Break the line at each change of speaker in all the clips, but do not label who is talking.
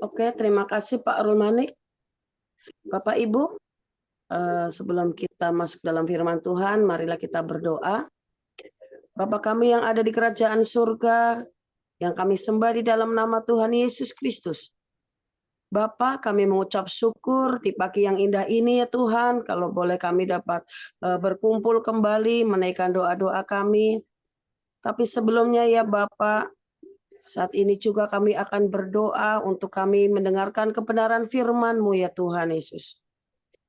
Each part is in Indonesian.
Oke, terima kasih Pak Arul Manik. Bapak Ibu, sebelum kita masuk dalam firman Tuhan, marilah kita berdoa. Bapa kami yang ada di kerajaan surga, yang kami sembah di dalam nama Tuhan Yesus Kristus. Bapa, kami mengucap syukur di pagi yang indah ini ya Tuhan, kalau boleh kami dapat berkumpul kembali, menaikkan doa-doa kami. Tapi sebelumnya ya Bapak, saat ini juga kami akan berdoa untuk kami mendengarkan kebenaran firman-Mu ya Tuhan Yesus.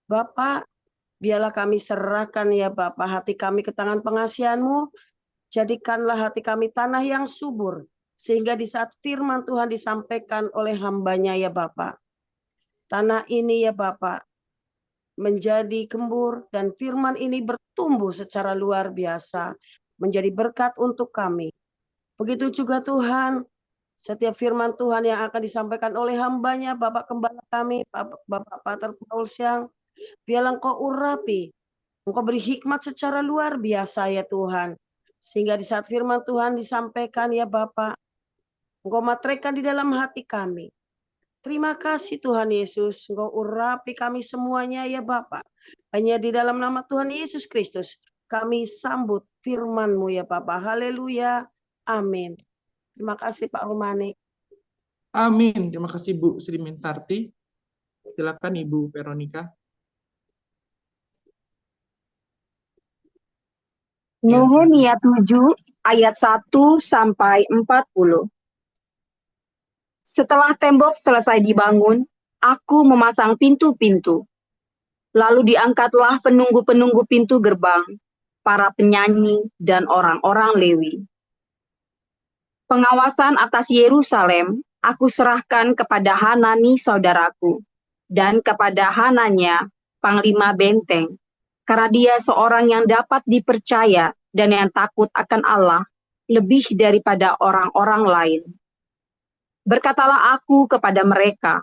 Bapak, biarlah kami serahkan ya Bapak hati kami ke tangan pengasihan-Mu, jadikanlah hati kami tanah yang subur, sehingga di saat firman Tuhan disampaikan oleh hamba-Nya ya Bapak, tanah ini ya Bapak menjadi gembur dan firman ini bertumbuh secara luar biasa, menjadi berkat untuk kami. Begitu juga Tuhan, setiap firman Tuhan yang akan disampaikan oleh hamba-Nya, Bapak Gembala kami, Bapak Pater Paul Siang, biarlah Engkau urapi, Engkau beri hikmat secara luar biasa ya Tuhan. Sehingga di saat firman Tuhan disampaikan ya Bapak, Engkau matraikan di dalam hati kami. Terima kasih Tuhan Yesus, Engkau urapi kami semuanya ya Bapak. Hanya di dalam nama Tuhan Yesus Kristus, kami sambut firman-Mu ya Bapak. Haleluya. Amin. Terima kasih Pak Rumani.
Amin. Terima kasih Bu Sri Mintarti. Silakan Ibu Veronica.
Nehemia 7 ayat 1 sampai 40. Setelah tembok selesai dibangun, aku memasang pintu-pintu. Lalu diangkatlah penunggu-penunggu pintu gerbang, para penyanyi dan orang-orang Lewi. Pengawasan atas Yerusalem aku serahkan kepada Hanani saudaraku dan kepada Hananya, panglima benteng, karena dia seorang yang dapat dipercaya dan yang takut akan Allah lebih daripada orang-orang lain. Berkatalah aku kepada mereka,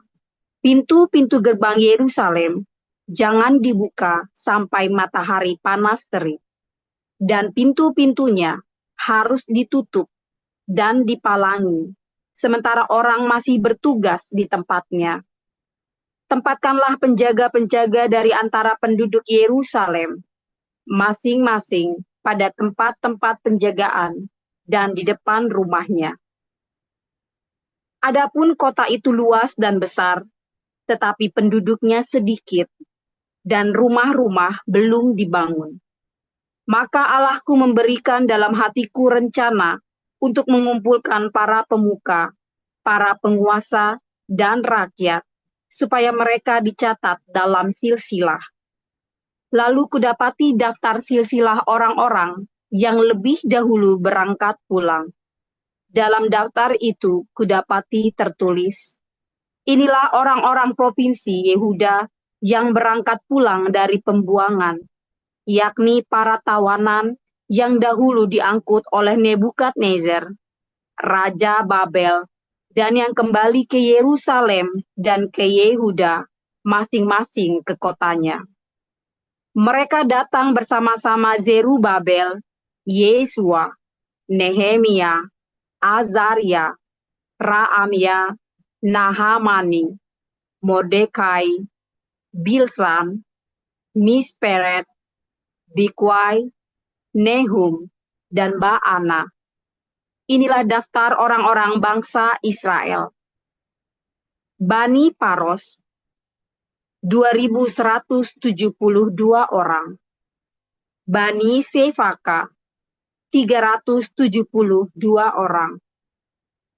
pintu-pintu gerbang Yerusalem jangan dibuka sampai matahari panas terik, dan pintu-pintunya harus ditutup dan dipalangi, sementara orang masih bertugas di tempatnya. Tempatkanlah penjaga-penjaga dari antara penduduk Yerusalem, masing-masing pada tempat-tempat penjagaan dan di depan rumahnya. Adapun kota itu luas dan besar, tetapi penduduknya sedikit, dan rumah-rumah belum dibangun. Maka Allahku memberikan dalam hatiku rencana untuk mengumpulkan para pemuka, para penguasa, dan rakyat, supaya mereka dicatat dalam silsilah. Lalu kudapati daftar silsilah orang-orang yang lebih dahulu berangkat pulang. Dalam daftar itu kudapati tertulis, inilah orang-orang provinsi Yehuda yang berangkat pulang dari pembuangan, yakni para tawanan yang dahulu diangkut oleh Nebukadnezar, Raja Babel, dan yang kembali ke Yerusalem dan ke Yehuda, masing-masing ke kotanya. Mereka datang bersama-sama Zerubabel, Yesua, Nehemia, Azaria, Raamya, Nahamani, Mordekai, Bilsan, Misperet, Bikwai, Nehum, dan Baana. Inilah daftar orang-orang bangsa Israel. Bani Paros, 2.172 orang. Bani Sefaka, 372 orang.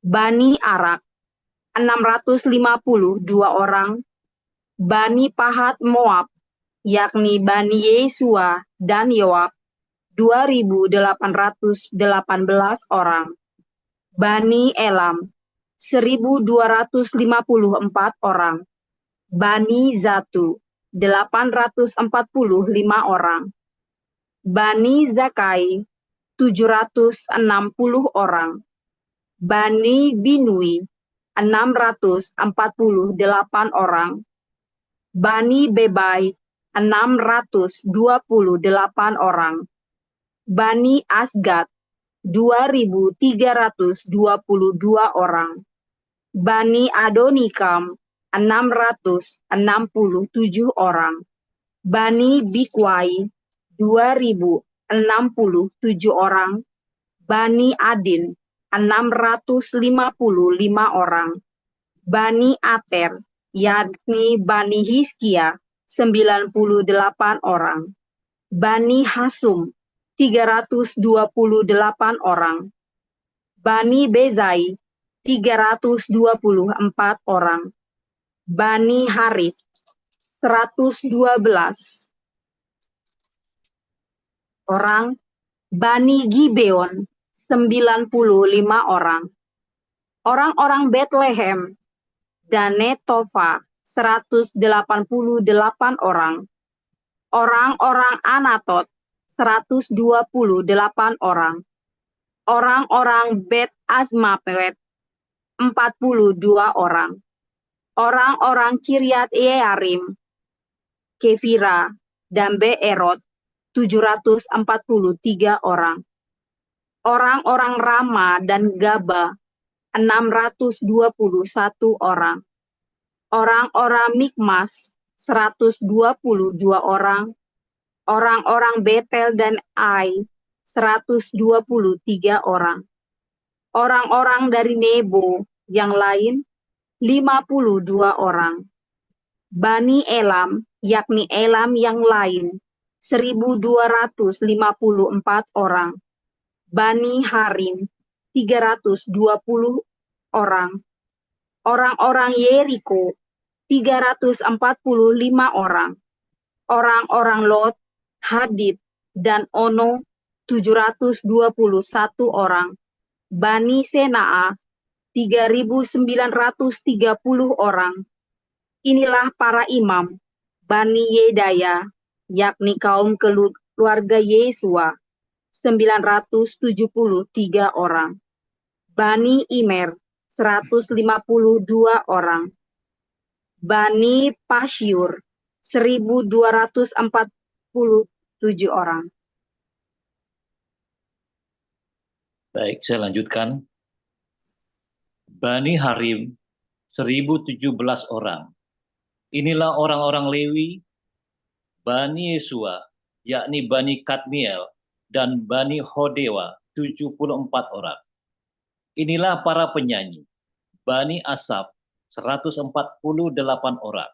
Bani Arak, 652 orang. Bani Pahat Moab, yakni Bani Yesua dan Yoab, 2.818 orang. Bani Elam, 1.254 orang. Bani Zatu, 845 orang. Bani Zakai, 760 orang. Bani Binui, 648 orang. Bani Bebai, 628 orang. Bani Asgad, 2.322 orang. Bani Adonikam 667 orang. Bani Bikwai 2067 orang. Bani Adin 655 orang. Bani Ater, yakni Bani Hizkia 98 orang. Bani Hasum 328 orang. Bani Bezai 324 orang. Bani Harith 112 orang. Bani Gibeon 95 orang. Orang-orang Bethlehem dan Netofa 188 orang. Orang-orang Anatot 128 orang. Orang-orang Bet Azmapet 42 orang. Orang-orang Kiryat Yearim, Kefira, dan Beerot 743 orang. Orang-orang Rama dan Gaba 621 orang. Orang-orang Mikmas 122 orang. Orang-orang Betel dan Ai 123 orang. Orang-orang dari Nebo yang lain 52 orang. Bani Elam, yakni Elam yang lain 1254 orang. Bani Harim 320 orang. Orang-orang Yeriko 345 orang. Orang-orang Lot, Hadid, dan Ono 721 orang. Bani Senaa 3.930 orang. Inilah para imam Bani Yedaya, yakni kaum keluarga Yesua 973 orang. Bani Imer 152 orang. Bani Pasyur 1.247 orang.
Baik, saya lanjutkan. Bani Harim 1017 orang. Inilah orang-orang Lewi, Bani Yesua, yakni Bani Kadmiel, dan Bani Hodewa 74 orang. Inilah para penyanyi, Bani Asaf 148 orang.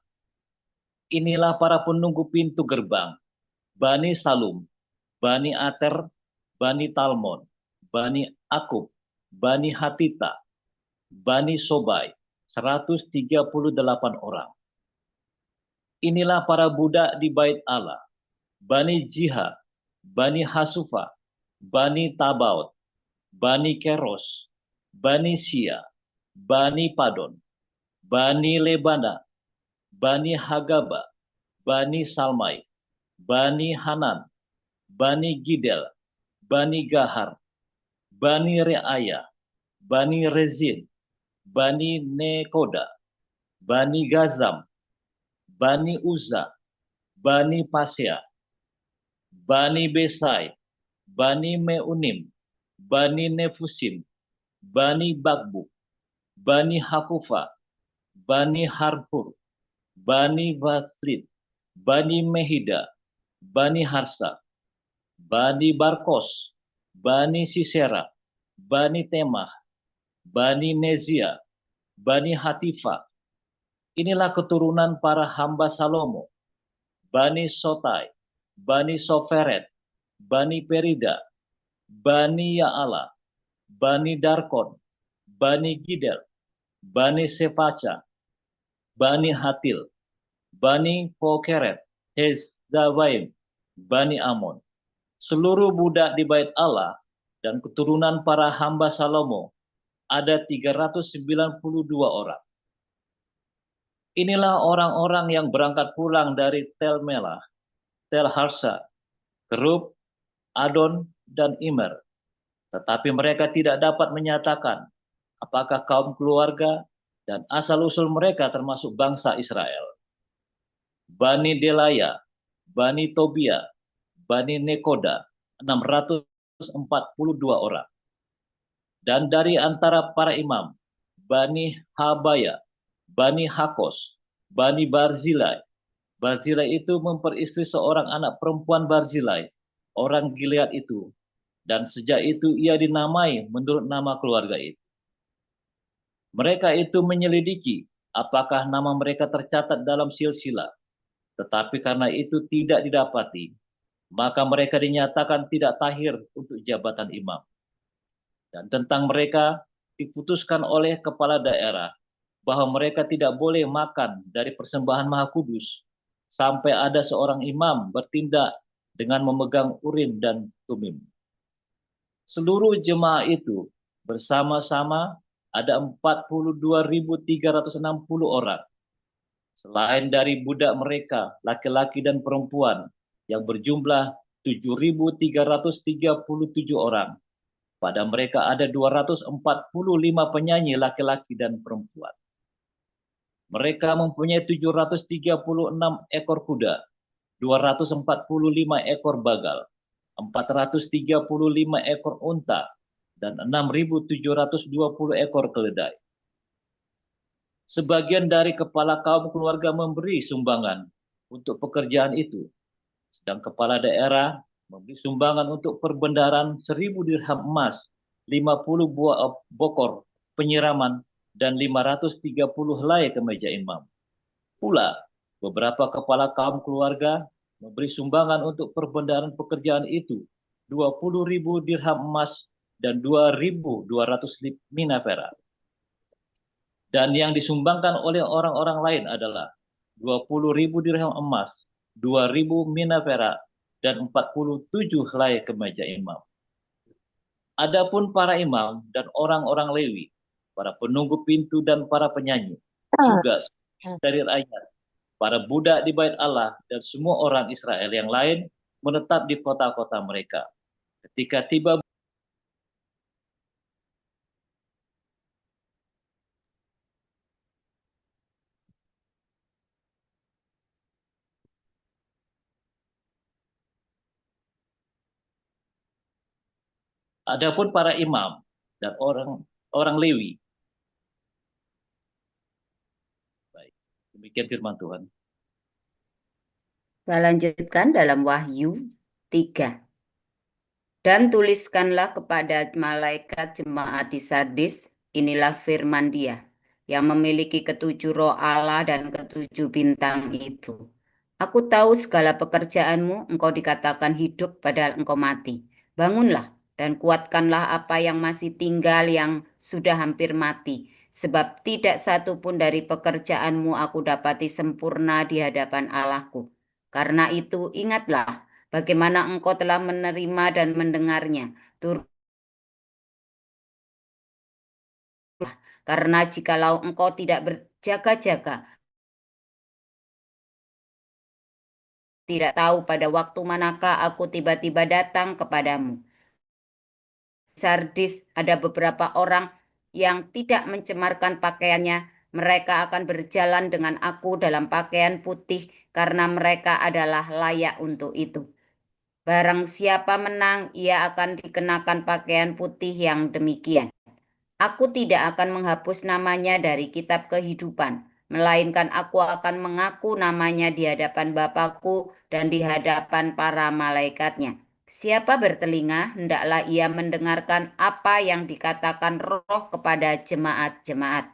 Inilah para penunggu pintu gerbang, Bani Salum, Bani Ater, Bani Talmon, Bani Akub, Bani Hatita, Bani Sobai 138 orang. Inilah para budak di bait Allah, Bani Jiha, Bani Hasufa, Bani Tabaut, Bani Keros, Bani Sia, Bani Padon, Bani Lebana, Bani Hagaba, Bani Salmai, Bani Hanan, Bani Gidel, Bani Gahar, Bani Reaya, Bani Rezin, Bani Nekoda, Bani Gazam, Bani Uzza, Bani Pasea, Bani Besai, Bani Meunim, Bani Nefusim, Bani Bakbu, Bani Hakufa, Bani Harpur, Bani Vasrid, Bani Mehida, Bani Harsa, Bani Barkos, Bani Sisera, Bani Temah, Bani Nezia, Bani Hatifa. Inilah keturunan para hamba Salomo, Bani Sotai, Bani Soferet, Bani Perida, Bani Ya'ala, Bani Darkon, Bani Gidel, Bani Sepaca, Bani Hatil, Bani Pokeret, Hezdawaim, Bani Amon. Seluruh budak di bait Allah dan keturunan para hamba Salomo ada 392 orang. Inilah orang-orang yang berangkat pulang dari Tel Melah, Tel Harsa, Kerub, Adon, dan Imer. Tetapi mereka tidak dapat menyatakan apakah kaum keluarga dan asal-usul mereka termasuk bangsa Israel. Bani Delaya, Bani Tobia, Bani Nekoda, 642 orang. Dan dari antara para imam, Bani Habaya, Bani Hakos, Bani Barzilai. Barzilai itu memperistri seorang anak perempuan Barzilai, orang Gilead itu. Dan sejak itu ia dinamai menurut nama keluarga itu. Mereka itu menyelidiki apakah nama mereka tercatat dalam silsilah. Tetapi karena itu tidak didapati, maka mereka dinyatakan tidak tahir untuk jabatan imam. Dan tentang mereka diputuskan oleh kepala daerah bahwa mereka tidak boleh makan dari persembahan Maha Kudus sampai ada seorang imam bertindak dengan memegang Urim dan Tumim. Seluruh jemaah itu bersama-sama ada 42.360 orang. Selain dari budak mereka, laki-laki dan perempuan yang berjumlah 7.337 orang. Pada mereka ada 245 penyanyi laki-laki dan perempuan. Mereka mempunyai 736 ekor kuda, 245 ekor bagal, 435 ekor unta, dan 6.720 ekor keledai. Sebagian dari kepala kaum keluarga memberi sumbangan untuk pekerjaan itu, sedang kepala daerah memberi sumbangan untuk perbendaharaan 1.000 dirham emas, 50 buah bokor penyiraman, dan 530 helai kemeja imam. Pula, beberapa kepala kaum keluarga memberi sumbangan untuk perbendaharaan pekerjaan itu, 20.000 dirham emas dan 2.200 mina perak. Dan yang disumbangkan oleh orang-orang lain adalah 20.000 dirham emas, 2.000 mina perak, dan 47 helai kemeja imam. Adapun para imam dan orang-orang Lewi, para penunggu pintu dan para penyanyi, juga dari rakyat, para budak di bait Allah dan semua orang Israel yang lain menetap di kota-kota mereka. Ketika tiba adapun para imam dan orang Lewi. Baik, demikian firman Tuhan.
Saya lanjutkan dalam Wahyu 3. Dan tuliskanlah kepada malaikat jemaat di Sardis, inilah firman Dia, yang memiliki ketujuh roh Allah dan ketujuh bintang itu. Aku tahu segala pekerjaanmu, engkau dikatakan hidup padahal engkau mati. Bangunlah dan kuatkanlah apa yang masih tinggal yang sudah hampir mati. Sebab tidak satu pun dari pekerjaanmu aku dapati sempurna di hadapan Allahku. Karena itu ingatlah bagaimana engkau telah menerima dan mendengarnya. Karena jikalau engkau tidak berjaga-jaga, tidak tahu pada waktu manakah aku tiba-tiba datang kepadamu. Sardis ada beberapa orang yang tidak mencemarkan pakaiannya. Mereka akan berjalan dengan aku dalam pakaian putih karena mereka adalah layak untuk itu. Barang siapa menang, ia akan dikenakan pakaian putih yang demikian. Aku tidak akan menghapus namanya dari kitab kehidupan, melainkan aku akan mengaku namanya di hadapan Bapakku dan di hadapan para malaikatnya. Siapa bertelinga, hendaklah ia mendengarkan apa yang dikatakan Roh kepada jemaat-jemaat.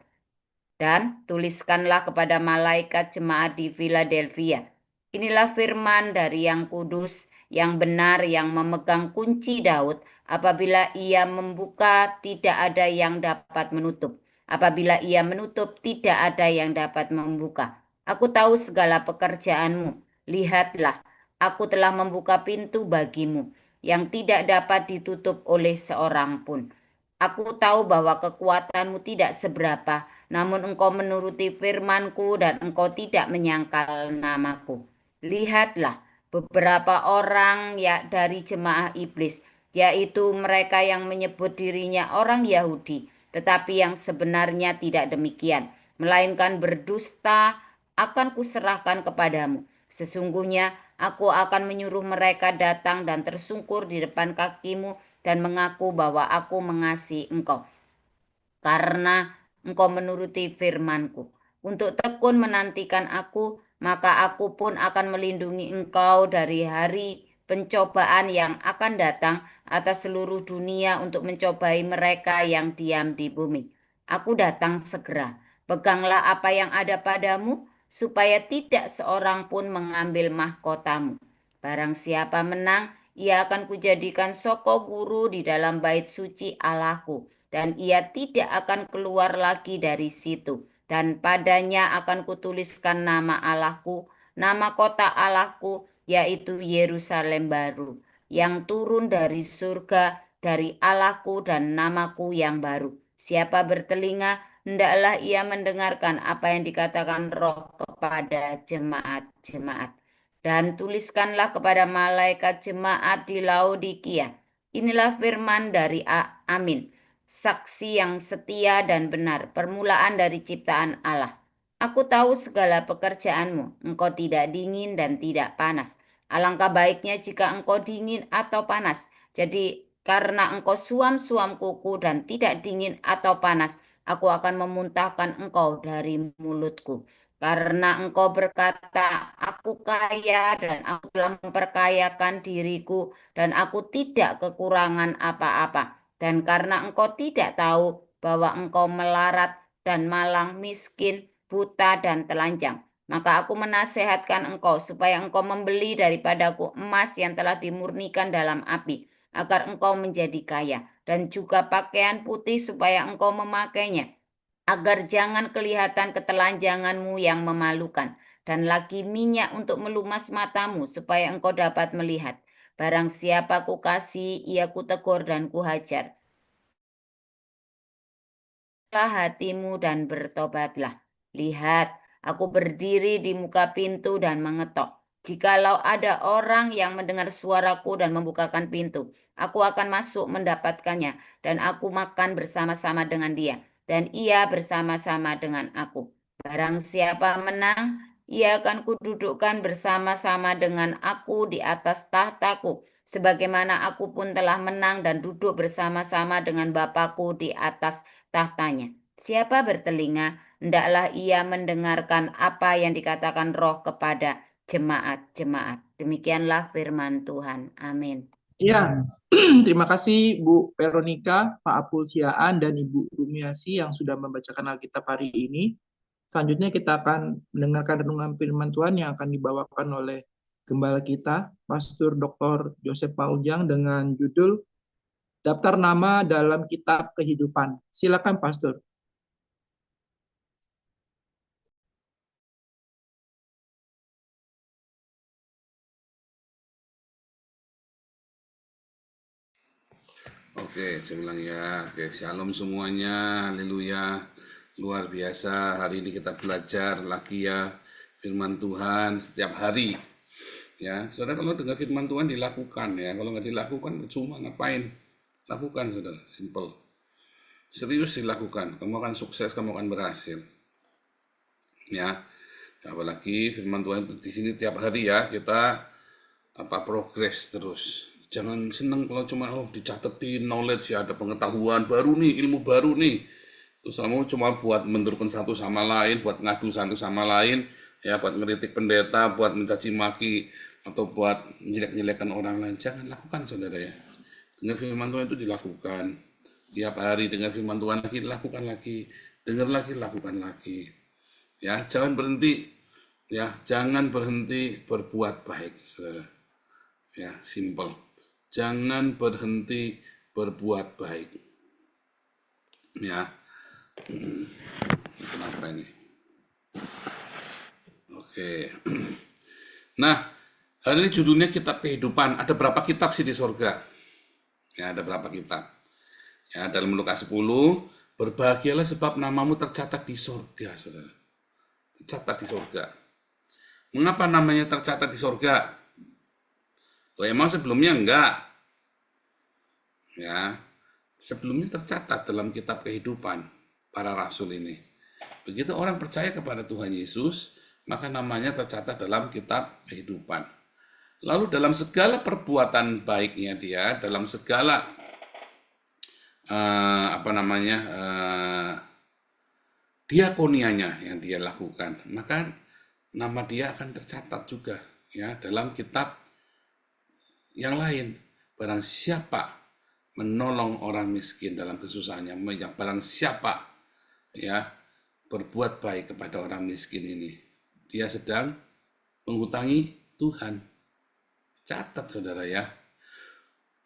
Dan tuliskanlah kepada malaikat jemaat di Philadelphia. Inilah firman dari yang kudus, yang benar, yang memegang kunci Daud. Apabila ia membuka, tidak ada yang dapat menutup. Apabila ia menutup, tidak ada yang dapat membuka. Aku tahu segala pekerjaanmu. Lihatlah, aku telah membuka pintu bagimu, yang tidak dapat ditutup oleh seorang pun. Aku tahu bahwa kekuatanmu tidak seberapa, namun engkau menuruti firmanku dan engkau tidak menyangkal namaku. Lihatlah, beberapa orang ya dari jemaah iblis, yaitu mereka yang menyebut dirinya orang Yahudi, tetapi yang sebenarnya tidak demikian, melainkan berdusta, akan kuserahkan kepadamu. Sesungguhnya aku akan menyuruh mereka datang dan tersungkur di depan kakimu dan mengaku bahwa aku mengasihi engkau. Karena engkau menuruti firman-Ku. Untuk tekun menantikan aku, maka aku pun akan melindungi engkau dari hari pencobaan yang akan datang atas seluruh dunia untuk mencobai mereka yang diam di bumi. Aku datang segera. Peganglah apa yang ada padamu, supaya tidak seorang pun mengambil mahkotamu. Barang siapa menang, ia akan kujadikan soko guru di dalam bait suci Allahku, dan ia tidak akan keluar lagi dari situ. Dan padanya akan kutuliskan nama Allahku, nama kota Allahku, yaitu Yerusalem baru, yang turun dari surga, dari Allahku dan namaku yang baru. Siapa bertelinga, hendaklah ia mendengarkan apa yang dikatakan Roh kepada jemaat-jemaat. Dan tuliskanlah kepada malaikat jemaat di Laodikia. Inilah firman dari Amin, saksi yang setia dan benar, permulaan dari ciptaan Allah. Aku tahu segala pekerjaanmu, engkau tidak dingin dan tidak panas. Alangkah baiknya jika engkau dingin atau panas. Jadi karena engkau suam-suam kuku dan tidak dingin atau panas, aku akan memuntahkan engkau dari mulutku. Karena engkau berkata, aku kaya dan aku telah memperkayakan diriku dan aku tidak kekurangan apa-apa. Dan karena engkau tidak tahu bahwa engkau melarat dan malang, miskin, buta dan telanjang, maka aku menasehatkan engkau supaya engkau membeli daripadaku emas yang telah dimurnikan dalam api, agar engkau menjadi kaya, dan juga pakaian putih supaya engkau memakainya, agar jangan kelihatan ketelanjanganmu yang memalukan, dan lagi minyak untuk melumas matamu supaya engkau dapat melihat. Barang siapa kukasihi, ia kutegur dan kuhajar. Hatimu dan bertobatlah. Lihat, aku berdiri di muka pintu dan mengetok. Jikalau ada orang yang mendengar suaraku dan membukakan pintu, aku akan masuk mendapatkannya, dan aku makan bersama-sama dengan dia, dan ia bersama-sama dengan aku. Barang siapa menang, ia akan kududukkan bersama-sama dengan aku di atas tahtaku, sebagaimana aku pun telah menang dan duduk bersama-sama dengan Bapakku di atas tahtanya. Siapa bertelinga, hendaklah ia mendengarkan apa yang dikatakan Roh kepada jemaat-jemaat. Demikianlah firman Tuhan. Amin.
Ya, terima kasih Bu Veronica, Pak Apul Siaan, dan Ibu Rumiasi yang sudah membacakan Alkitab hari ini. Selanjutnya kita akan mendengarkan renungan firman Tuhan yang akan dibawakan oleh Gembala kita, Pastor Dr. Joseph Pauljang, dengan judul Daftar Nama dalam Kitab Kehidupan. Silakan, Pastor.
Oke, saya ulang ya. Oke, shalom semuanya. Haleluya. Luar biasa. Hari ini kita belajar lagi ya firman Tuhan setiap hari. Ya, saudara, kalau dengar firman Tuhan dilakukan ya. Kalau nggak dilakukan percuma, ngapain? Lakukan, saudara. Simple. Serius dilakukan. Kamu akan sukses, kamu akan berhasil. Ya, apalagi firman Tuhan di sini tiap hari ya kita progres terus. Jangan seneng kalau cuma dicatetin knowledge ya, ada pengetahuan baru nih, ilmu baru nih. Terus kamu cuma buat menurunkan satu sama lain, buat ngadu satu sama lain, ya buat ngeritik pendeta, buat mencaci maki atau buat menjelek-jelekan orang lain. Jangan lakukan, saudara ya. Dengar firman Tuhan itu dilakukan. Tiap hari dengar firman Tuhan lagi, lakukan lagi. Dengar lagi, lakukan lagi. Ya, jangan berhenti. Ya, jangan berhenti berbuat baik, saudara. Ya, simple. Jangan berhenti berbuat baik. Ya. Kenapa ini? Oke. Nah, hari ini judulnya Kitab Kehidupan. Ada berapa kitab sih di surga? Ya, ada berapa kitab? Ya, dalam Lukas 10, berbahagialah sebab namamu tercatat di surga, saudara. Tercatat di surga. Mengapa namanya tercatat di surga? Loh, emang sebelumnya enggak? Ya, sebelumnya tercatat dalam kitab kehidupan para rasul ini. Begitu orang percaya kepada Tuhan Yesus, maka namanya tercatat dalam kitab kehidupan. Lalu dalam segala perbuatan baiknya dia, dalam segala diakonianya yang dia lakukan, maka nama dia akan tercatat juga ya dalam kitab yang lain. Barang siapa menolong orang miskin dalam kesusahannya, barang siapa ya berbuat baik kepada orang miskin ini, dia sedang menghutangi Tuhan. Catat saudara ya.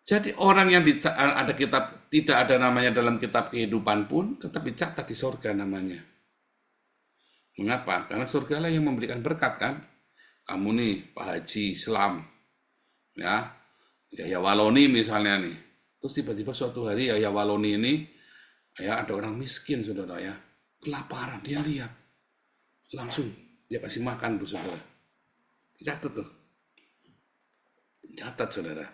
Jadi orang yang ada kitab, tidak ada namanya dalam kitab kehidupan pun tetap dicatat di surga namanya. Mengapa? Karena surga lah yang memberikan berkat kan. Kamu nih Pak Haji Islam, ya Waloni misalnya nih. Terus tiba-tiba suatu hari ya Waloni ini, ya ada orang miskin saudara ya, kelaparan, dia lihat, langsung dia kasih makan tuh saudara. Dicatat tuh, catat saudara.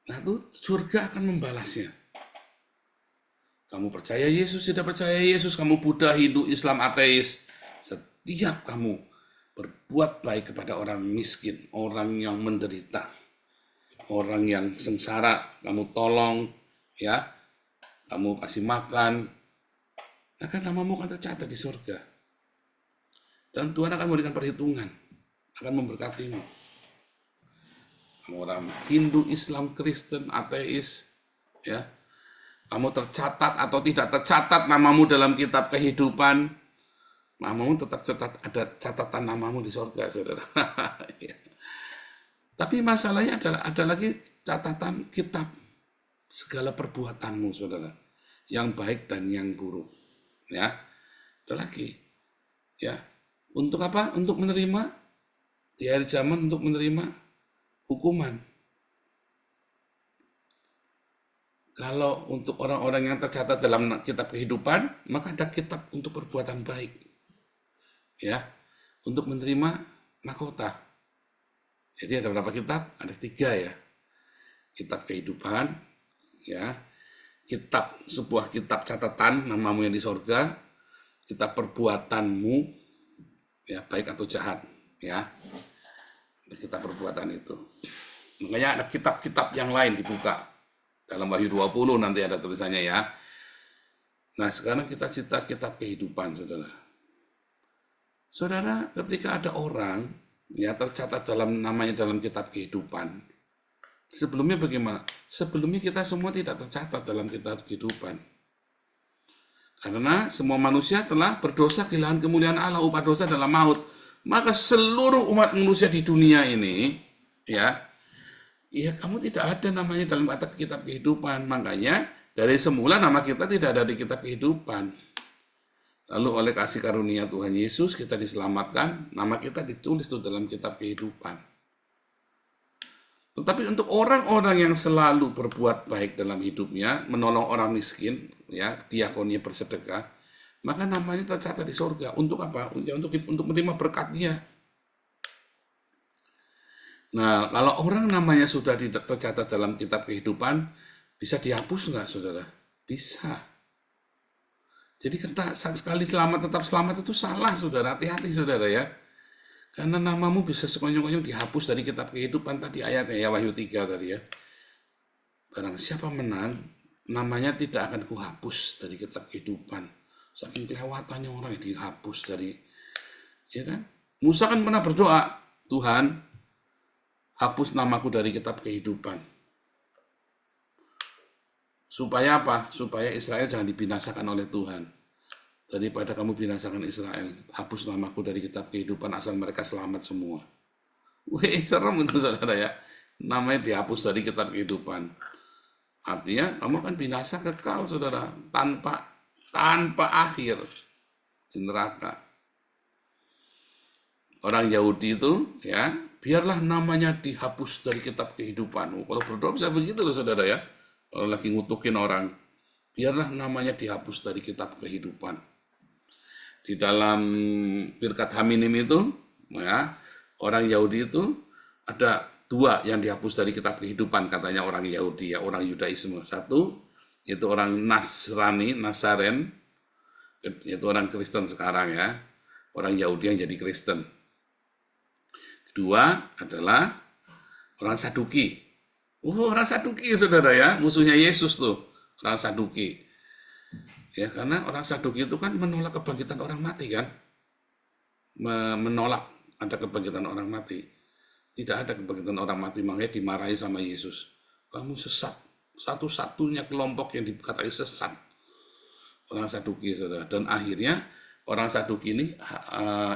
Nah itu surga akan membalasnya. Kamu percaya Yesus, tidak percaya Yesus, kamu Buddha, Hindu, Islam, ateis, setiap kamu berbuat baik kepada orang miskin, orang yang menderita, orang yang sengsara, kamu tolong, ya, kamu kasih makan, maka namamu akan tercatat di surga. Dan Tuhan akan memberikan perhitungan, akan memberkatimu. Kamu orang Hindu, Islam, Kristen, ateis, ya, kamu tercatat atau tidak tercatat namamu dalam kitab kehidupan, namamu tetap ada catatan namamu di surga, saudara. Tapi masalahnya adalah ada lagi catatan kitab segala perbuatanmu, saudara, yang baik dan yang buruk. Ya, ada lagi. Ya, untuk apa? Untuk menerima di akhir zaman, untuk menerima hukuman. Kalau untuk orang-orang yang tercatat dalam kitab kehidupan, maka ada kitab untuk perbuatan baik. Ya, untuk menerima mahkota. Jadi ada berapa kitab? Ada 3 ya. Kitab kehidupan, ya. Sebuah kitab catatan namamu yang di sorga, kitab perbuatanmu, ya baik atau jahat, ya. Kitab perbuatan itu. Makanya ada kitab-kitab yang lain dibuka. Dalam Wahyu 20 nanti ada tulisannya ya. Nah sekarang kita cita kitab kehidupan saudara. Saudara ketika ada orang ya tercatat dalam namanya dalam kitab kehidupan. Sebelumnya bagaimana? Sebelumnya kita semua tidak tercatat dalam kitab kehidupan. Karena semua manusia telah berdosa kehilangan kemuliaan Allah, upah dosa adalah maut. Maka seluruh umat manusia di dunia ini ya kamu tidak ada namanya dalam kitab kehidupan. Makanya dari semula nama kita tidak ada di kitab kehidupan. Lalu oleh kasih karunia Tuhan Yesus kita diselamatkan, nama kita ditulis tuh dalam kitab kehidupan. Tetapi untuk orang-orang yang selalu berbuat baik dalam hidupnya, menolong orang miskin, ya diakonia bersedekah, maka namanya tercatat di surga. Untuk apa? Ya untuk menerima berkatnya. Nah, kalau orang namanya sudah tercatat dalam kitab kehidupan, bisa dihapus nggak, saudara? Bisa. Jadi sekali selamat tetap selamat itu salah, saudara. Hati-hati, saudara ya. Karena namamu bisa sekonyong-konyong dihapus dari kitab kehidupan tadi ayatnya ya, Wahyu 3 tadi ya. Barang siapa menang, namanya tidak akan kuhapus dari kitab kehidupan. Saking kelewatannya orang yang dihapus dari, ya kan? Musa kan pernah berdoa, Tuhan, hapus namaku dari kitab kehidupan. Supaya apa? Supaya Israel jangan dibinasakan oleh Tuhan. Daripada kamu binasakan Israel, hapus namaku dari kitab kehidupan asal mereka selamat semua. Wih, serem itu saudara ya. Namanya dihapus dari kitab kehidupan. Artinya kamu akan binasa kekal saudara, tanpa akhir di neraka. Orang Yahudi itu ya, biarlah namanya dihapus dari kitab kehidupan. Kalau berdoa bisa begitu loh saudara ya. Kalau lagi ngutukin orang, biarlah namanya dihapus dari kitab kehidupan. Di dalam Birkat Haminim itu, ya, orang Yahudi itu ada 2 yang dihapus dari kitab kehidupan katanya orang Yahudi ya, orang Yudaisme. 1 itu orang Nasaren, yaitu orang Kristen sekarang ya, orang Yahudi yang jadi Kristen. 2 adalah orang Saduki. Orang Saduki saudara ya, musuhnya Yesus tuh, orang Saduki. Ya, karena orang Saduki itu kan menolak kebangkitan orang mati kan. Menolak ada kebangkitan orang mati. Tidak ada kebangkitan orang mati, makanya dimarahi sama Yesus. Kamu sesat. Satu-satunya kelompok yang dikatai sesat. Orang Saduki, saudara. Dan akhirnya orang Saduki ini,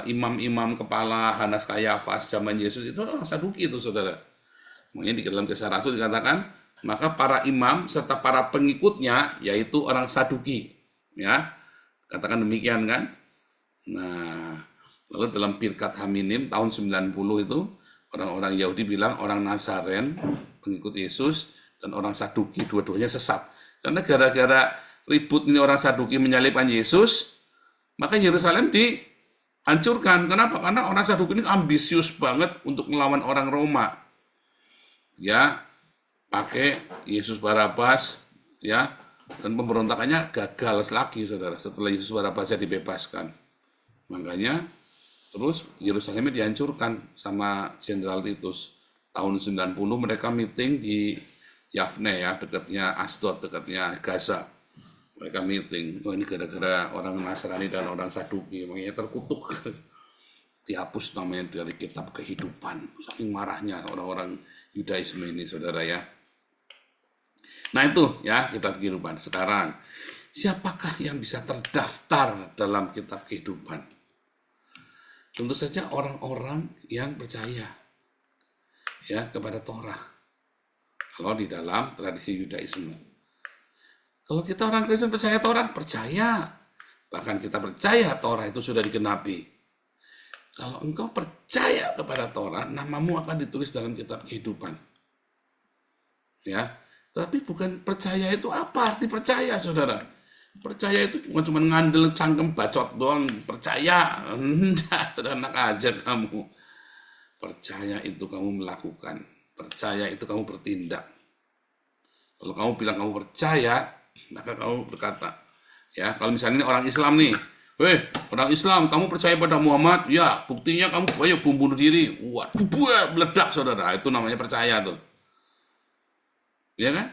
imam-imam kepala Hanas Kayafas zaman Yesus itu orang Saduki itu, saudara. Makanya di dalam Kisah Rasul dikatakan, maka para imam serta para pengikutnya, yaitu orang Saduki. Ya, katakan demikian kan. Nah, lalu dalam Birkat Haminim tahun 90 itu, orang-orang Yahudi bilang orang Nazaren, pengikut Yesus, dan orang Saduki, dua-duanya sesat. Karena gara-gara ribut ini orang Saduki menyalibkan Yesus, maka Yerusalem dihancurkan. Kenapa? Karena orang Saduki ini ambisius banget untuk melawan orang Roma. Ya, pakai Yesus Barabas, ya, dan pemberontakannya gagal lagi, saudara, setelah Yesus Barabasnya dibebaskan. Makanya terus Yerusalemnya dihancurkan sama Jenderal Titus. Tahun 90 mereka meeting di Yafne, ya, dekatnya Asdod, dekatnya Gaza. Mereka meeting, ini gara-gara orang Nasrani dan orang Saduki, makanya terkutuk. Dihapus namanya dari kitab kehidupan. Saking marahnya orang-orang Yudaisme ini, saudara, ya. Nah itu ya kitab kehidupan. Sekarang, siapakah yang bisa terdaftar dalam kitab kehidupan? Tentu saja orang-orang yang percaya ya kepada Torah. Kalau di dalam tradisi Yudaisme. Kalau kita orang Kristen percaya Torah, percaya. Bahkan kita percaya Torah itu sudah digenapi. Kalau engkau percaya kepada Torah, namamu akan ditulis dalam kitab kehidupan. Ya. Tapi bukan percaya itu apa arti percaya, saudara? Percaya itu cuma ngandel cangkem bacot doang. Percaya, enggak, enak aja kamu. Percaya itu kamu melakukan. Percaya itu kamu bertindak. Kalau kamu bilang kamu percaya, maka kamu berkata, ya, kalau misalnya ini orang Islam nih, weh, orang Islam, kamu percaya pada Muhammad? Ya, buktinya kamu ayo bunuh diri. Waduh, meledak, saudara. Itu namanya percaya tuh. Ya kan?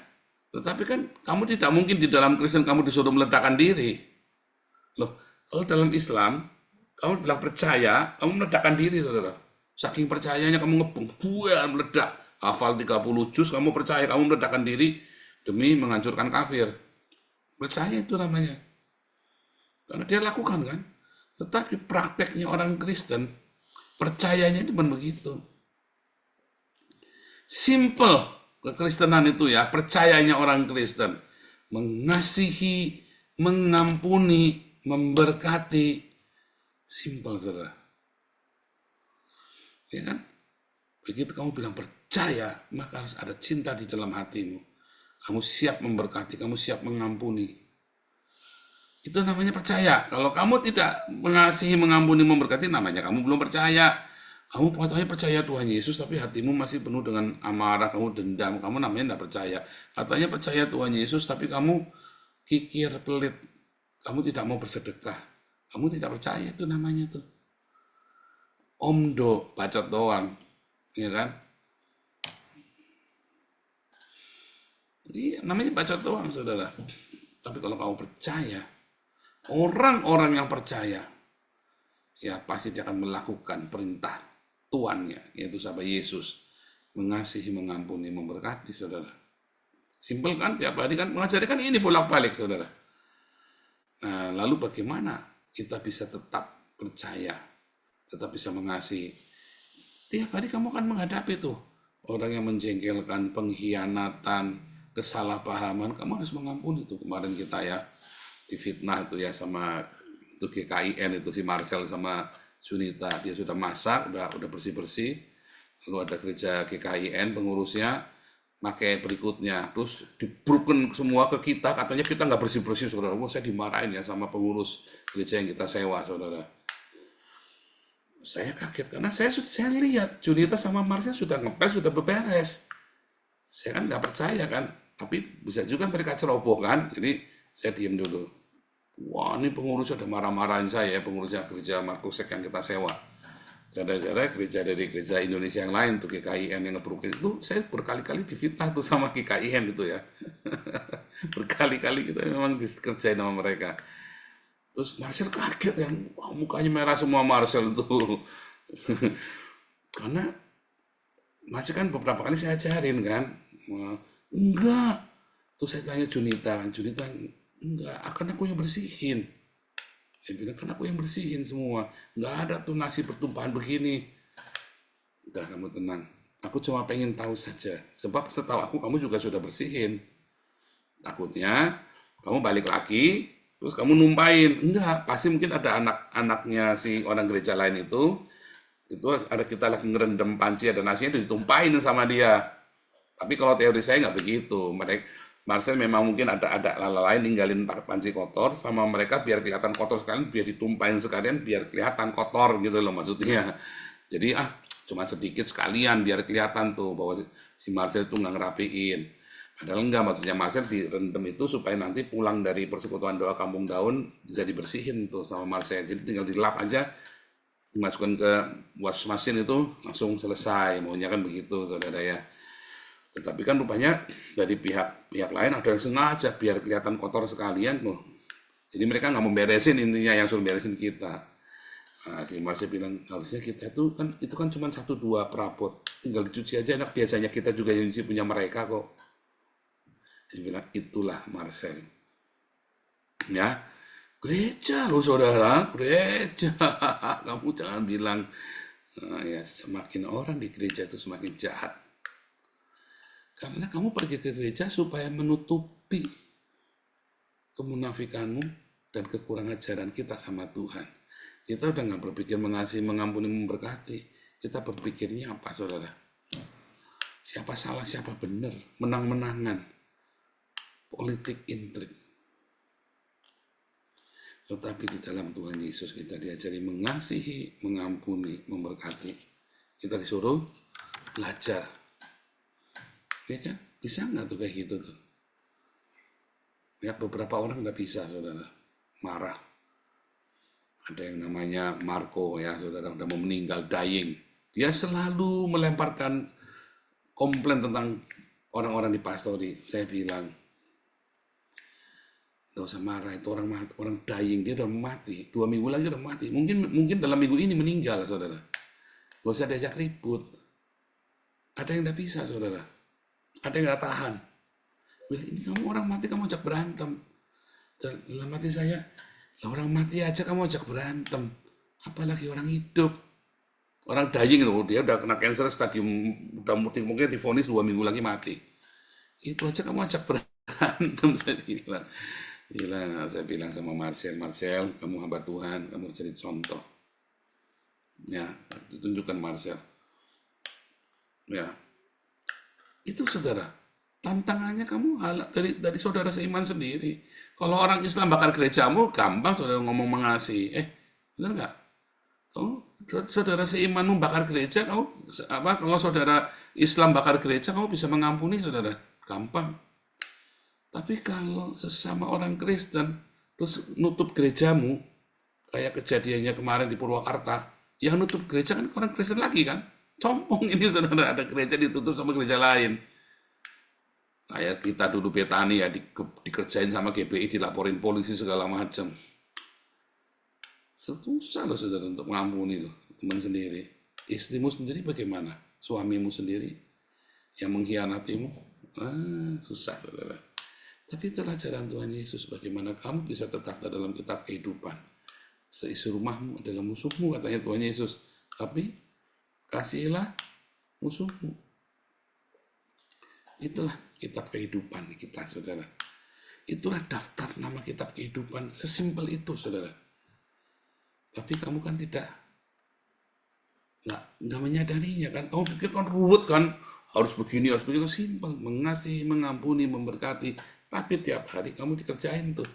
Tetapi kan kamu tidak mungkin di dalam Kristen kamu disuruh meledakkan diri. Loh, kalau dalam Islam, kamu bilang percaya, kamu meledakkan diri, saudara. Saking percayanya kamu buah meledak. Hafal 30 juz, kamu percaya, kamu meledakkan diri demi menghancurkan kafir. Percaya itu namanya. Karena dia lakukan kan. Tetapi prakteknya orang Kristen, percayanya itu bukan begitu. Simple. Kekristenan itu ya, percayanya orang Kristen. Mengasihi, mengampuni, memberkati. Simple, saudara. Ya kan? Begitu kamu bilang percaya, maka harus ada cinta di dalam hatimu. Kamu siap memberkati, kamu siap mengampuni. Itu namanya percaya. Kalau kamu tidak mengasihi, mengampuni, memberkati, namanya kamu belum percaya. Kamu katanya percaya Tuhan Yesus, tapi hatimu masih penuh dengan amarah, kamu dendam, kamu namanya tidak percaya. Katanya percaya Tuhan Yesus, tapi kamu kikir, pelit, kamu tidak mau bersedekah. Kamu tidak percaya, itu namanya tuh. Omdo, bacot doang. Ya kan? Iya, namanya bacot doang, saudara. Tapi kalau kamu percaya, orang-orang yang percaya, ya pasti dia akan melakukan perintah Tuannya, yaitu sahabat Yesus, mengasihi, mengampuni, memberkati, saudara. Simpel kan, tiap hari kan mengajari kan ini bolak-balik, saudara. Nah, lalu bagaimana kita bisa tetap percaya, tetap bisa mengasihi? Tiap hari kamu akan menghadapi tuh orang yang menjengkelkan, pengkhianatan, kesalahpahaman, kamu harus mengampuni tuh. Kemarin kita ya difitnah itu ya sama itu GKIN itu si Marcel sama Sunita, dia sudah masak, udah bersih-bersih. Lalu ada gereja GKIN pengurusnya pakai berikutnya, terus dibruken semua ke kita, katanya kita nggak bersih-bersih, saudara. Saya dimarahin ya sama pengurus gereja yang kita sewa, saudara. Saya kaget karena saya lihat Junita sama Marsha sudah ngepel, sudah beberes. Saya kan nggak percaya kan, tapi bisa juga mereka ceroboh kan. Jadi saya diam dulu. Wah, ini pengurus sudah marah-marahin saya, pengurusnya gereja Markusek yang kita sewa. Gara-gara gereja dari gereja Indonesia yang lain tuh GKIN yang ngebruk itu, saya berkali-kali difitnah tuh sama GKIN itu ya. Berkali-kali kita memang dikerjain sama mereka. Terus Marcel kaget yang wah, mukanya merah semua Marcel itu. Karena masih kan beberapa kali saya ajarin kan. Wah, enggak. Terus saya tanya Junita, enggak, akan aku yang bersihin. Saya bilang, kan aku yang bersihin semua. Enggak ada tuh nasi bertumpahan begini. Udah, kamu tenang. Aku cuma pengen tahu saja. Sebab setahu aku kamu juga sudah bersihin. Takutnya kamu balik lagi, terus kamu numpain. Enggak, pasti mungkin ada anak-anaknya si orang gereja lain itu ada kita lagi ngerendam panci, ada nasinya itu ditumpain sama dia. Tapi kalau teori saya nggak begitu. Marcel memang mungkin ada lain ninggalin panci kotor sama mereka biar kelihatan kotor sekalian, biar ditumpahin sekalian, biar kelihatan kotor gitu loh maksudnya. Jadi cuma sedikit sekalian biar kelihatan tuh bahwa si Marcel itu nggak ngerapiin. Padahal enggak, maksudnya Marcel direndam itu supaya nanti pulang dari persekutuan doa Kampung Daun bisa dibersihin tuh sama Marcel. Jadi tinggal dilap aja, dimasukkan ke wash machine itu langsung selesai. Maunya kan begitu, saudara ya. Tetapi kan rupanya dari pihak lain ada yang sengaja biar kelihatan kotor sekalian loh. Jadi mereka nggak memberesin, intinya yang suruh beresin kita. Nah, si Marcel bilang harusnya kita itu kan cuma 1-2 perabot, tinggal dicuci aja enak. Biasanya kita juga yang nyuci punya mereka kok. Dia bilang itulah Marcel. Ya, gereja loh saudara, gereja. Kamu jangan bilang ya semakin orang di gereja itu semakin jahat. Karena kamu pergi ke gereja supaya menutupi kemunafikanmu dan kekurangan ajaran kita sama Tuhan. Kita udah nggak berpikir mengasihi, mengampuni, memberkati. Kita berpikirnya apa, saudara? Siapa salah, siapa benar, menang-menangan, politik intrik. Tetapi di dalam Tuhan Yesus kita diajari mengasihi, mengampuni, memberkati. Kita disuruh belajar. Ya kan? Bisa nggak tuh kayak gitu tuh? Ya beberapa orang nggak bisa, saudara. Marah. Ada yang namanya Marco ya, saudara, udah mau meninggal, dying. Dia selalu melemparkan komplain tentang orang-orang di pastori. Saya bilang, nggak usah marah, itu orang dying, dia udah mati. 2 minggu lagi udah mati. Mungkin dalam minggu ini meninggal, saudara. Nggak usah diajak ribut. Ada yang nggak bisa, saudara. Ada yang nggak tahan. Ini kamu orang mati, kamu ajak berantem. Dan dalam hati saya, orang mati aja kamu ajak berantem, apalagi orang hidup. Orang dying itu, dia udah kena cancer stadium, udah mungkin divonis 2 minggu lagi mati. Itu aja kamu ajak berantem, saya bilang. Saya bilang sama Marcel, kamu hamba Tuhan, kamu harus jadi contoh. Ya, ditunjukkan Marcel. Ya, itu saudara. Tantangannya kamu dari saudara seiman sendiri. Kalau orang Islam bakar gerejamu, gampang saudara ngomong mengasihi. Benar nggak? Saudara seimanmu bakar gereja, kalau saudara Islam bakar gereja, kamu bisa mengampuni saudara. Gampang. Tapi kalau sesama orang Kristen, terus nutup gerejamu, kayak kejadiannya kemarin di Purwakarta, yang nutup gereja kan orang Kristen lagi kan? Compong ini saudara, ada gereja ditutup sama gereja lain. Kayak kita dulu Betani ya, dikerjain sama GBI, dilaporin polisi segala macam. Susah loh saudara untuk mengampuni loh, teman sendiri. Istrimu sendiri bagaimana? Suamimu sendiri yang mengkhianatimu? Susah saudara. Tapi itulah ajaran Tuhan Yesus, bagaimana kamu bisa tetap dalam kitab kehidupan. Seisi rumahmu adalah musuhmu, katanya Tuhan Yesus. Tapi kasihilah musuhmu. Itulah kitab kehidupan kita, saudara. Itulah daftar nama kitab kehidupan. Sesimpel itu, saudara. Tapi kamu kan nggak menyadarinya kan. Kamu pikir kan ruwet kan. Harus begini, harus begitu. Simpel. Mengasihi, mengampuni, memberkati. Tapi tiap hari kamu dikerjain tuh.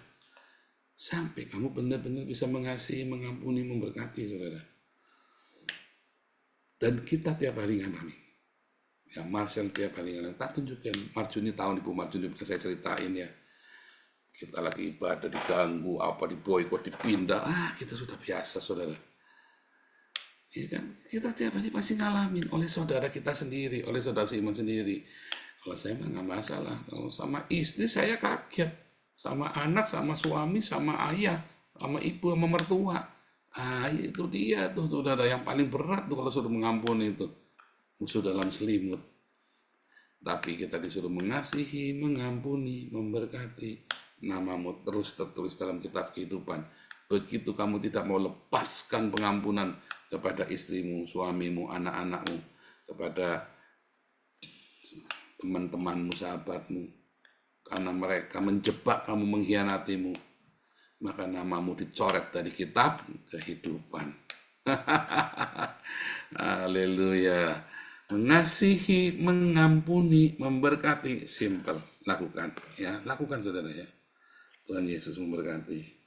Sampai kamu benar-benar bisa mengasihi, mengampuni, memberkati, saudara. Dan kita tiap hari ngalamin. Ya, Marcel tiap hari ngalamin. Tak tunjukkan. Marjuni tahun Ibu Marjuni saya ceritain ya. Kita lagi ibadah diganggu, diboikot, dipindah. Kita sudah biasa, saudara. Ya kan? Kita tiap hari pasti ngalamin oleh saudara kita sendiri, oleh saudara seiman sendiri. Kalau saya mah nggak masalah. Kalau sama istri saya kaget, sama anak, sama suami, sama ayah, sama ibu, sama mertua. Itu dia tuh, saudara, yang paling berat tuh kalau sudah mengampuni itu. Musuh dalam selimut. Tapi kita disuruh mengasihi, mengampuni, memberkati. Namamu terus tertulis dalam kitab kehidupan. Begitu kamu tidak mau lepaskan pengampunan kepada istrimu, suamimu, anak-anakmu, kepada teman-temanmu, sahabatmu, karena mereka menjebak kamu, mengkhianatimu, maka namamu dicoret dari kitab kehidupan. Haleluya. Mengasihi, mengampuni, memberkati, simple. Lakukan, ya, lakukan, saudara, ya. Tuhan Yesus memberkati.